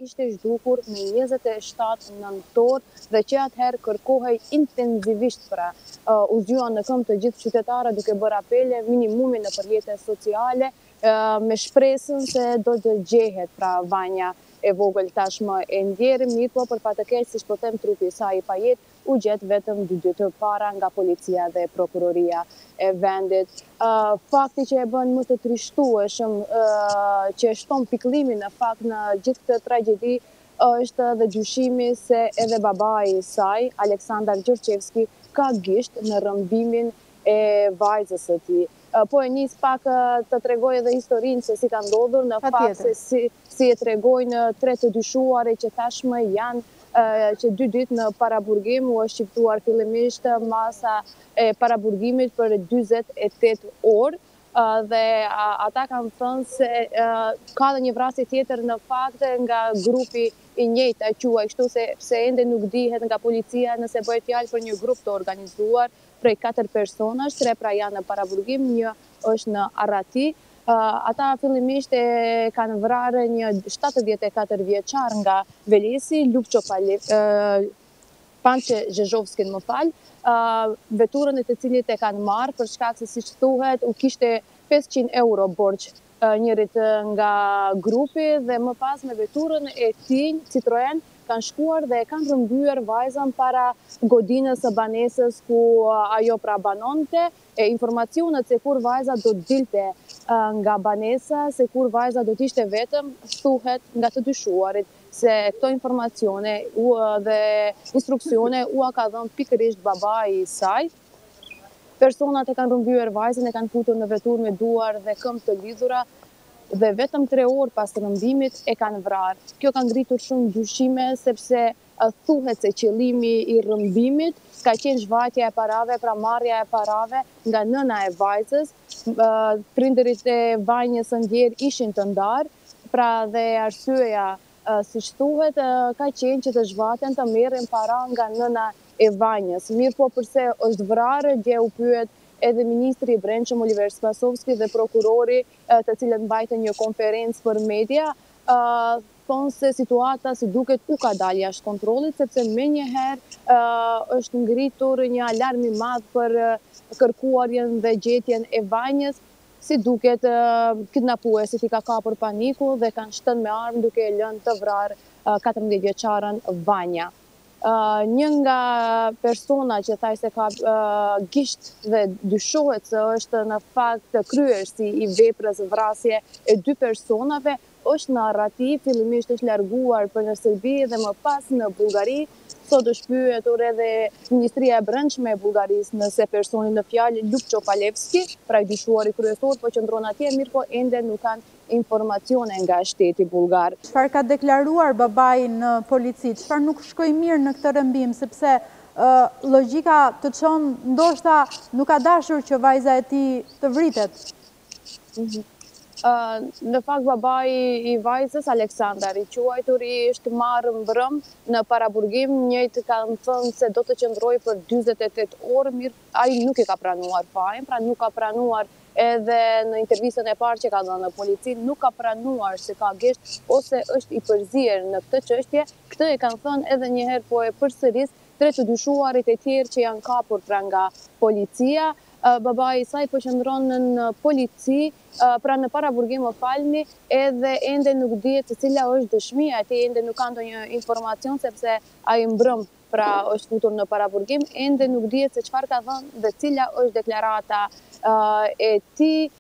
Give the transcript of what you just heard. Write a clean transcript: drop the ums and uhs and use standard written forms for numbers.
ishte zhdukur në 27 nëntor dhe që atëherë kërkohej intensivisht pra u zgjuan në këmbë të gjithë qytetarët duke bërë apele minimumin në përjetës sociale me shpresën se do të gjehet pra Vanja e vogël tashmë e ndjerë, mirë po për fatëkeq siç po them trupi i saj pa jetë u gjet vetëm 2 ditë para nga policia dhe prokuroria e vendit. Fakti që e bën më të trishtueshëm që e shton pikëllimin në fakt në gjithë këtë tragjedi është edhe dyshimi se edhe babai i saj, Aleksandar Gjorçevski, ka gisht në rrëmbimin e vajzës së tij. Po e nis pak të tregoj edhe historinë se si ka ndodhur, në fakt se si e tregojnë 3 të dyshuarit që tashmë janë që 2 ditë në paraburgim u është shqiptuar fillimisht masa e paraburgimit për 48 orë dhe ata kanë thënë se ka dhe një vrasje tjetër në fakt nga grupi i njëjtë e quaj kështu se ende nuk dihet nga policia nëse bëhet fjalë për një grup të organizuar prej 4 personash, 3 pra janë në paraburgim, 1 është në Arrati. Ata fillimisht e kanë vrarë një 74 vjeçar nga Velesi, Lupço Pançe Zhezhovskin, më fal, veturën e të cilit e kanë marrë për shkak se siç thuhet u kishte 500 euro borxh njërit nga grupi dhe më pas me veturën e tij Citroen kanë shkuar dhe e kanë rrëmbyer vajzën para godinës së banesës ku ajo pra banonte, e informacionet se kur vajza do të dilte nga banesa, se kur vajza do t'ishte vetëm, thuhet nga të dyshuarit se këto informacione dhe instruksione u ka dhënë pikërisht babai i saj. Personat e kanë rrëmbyer vajzën, e kanë futur në veturë me duar dhe këmbë të lidhura dhe vetëm 3 orë pas rrëmbimit e kanë vrarë. Kjo ka ngritur shumë dyshime sepse thuhet se qëllimi i rrëmbimit ka qenë zhvatja e parave, pra marrja e parave nga nëna e vajzës. Prindërit e Vanjës së ndjer ishin të ndarë, pra dhe arsyeja siç thuhet ka qenë që të zhvaten të merren para nga nëna e Vanjës. Mirë po përse është vrarë, dje u pyet edhe ministri i brendshëm Oliver Spasovski dhe prokurori të cilët mbajtën një konferencë për media, thonë se situata si duket u ka dalë jashtë kontrollit, sepse menjëherë është ngritur një alarm i madh për kërkuarjen dhe gjetjen e Vanjës, si duket kidnapuesit i ka kapur paniku dhe kanë shtënë me armë duke e lënë të vrarë 14 vjeçaren Vanja. Një nga persona që thaj se ka gisht dhe dyshohet se është në fakt kryersi i veprës vrasje e 2 personave, është në Arrati, fillimisht është larguar për në Serbi dhe më pas në Bullgari. Sot është pyetur edhe Ministria e Brendshme e Bullgarisë nëse personi në fjalë Lupço Palevski, pra i dyshuari kryesor, po qëndron atje, mirë po ende nuk kanë informacione nga shteti bulgar. Çfarë ka deklaruar babai në polici? Çfarë nuk shkoi mirë në këtë rrëmbim, sepse logjika të çon ndoshta nuk ka dashur që vajza e tij të vritet. Në fakt babai i vajzës, Aleksandar i quajtur, ishte marrë mbrëm në paraburgim, njëjtë kanë thënë se do të qëndrojë për 48 orë, mirë, ai nuk e ka pranuar fajin, pra nuk ka pranuar edhe në intervistën e parë që ka dhënë në polici, nuk ka pranuar se ka gisht ose është i përzier në këtë çështje. Këtë e kanë thënë edhe një herë, po e përsëris 3 të dyshuarit e tjerë që janë kapur pra nga policia. Babai i saj po qëndron në polici, pra në paraburgim, më falni, edhe ende nuk dihet se cila është dëshmia e tij, ende nuk ka ndonjë informacion sepse ai mbrëm pra është futur në paraburgim, ende nuk dihet se çfarë ka thënë dhe cila është deklarata e tij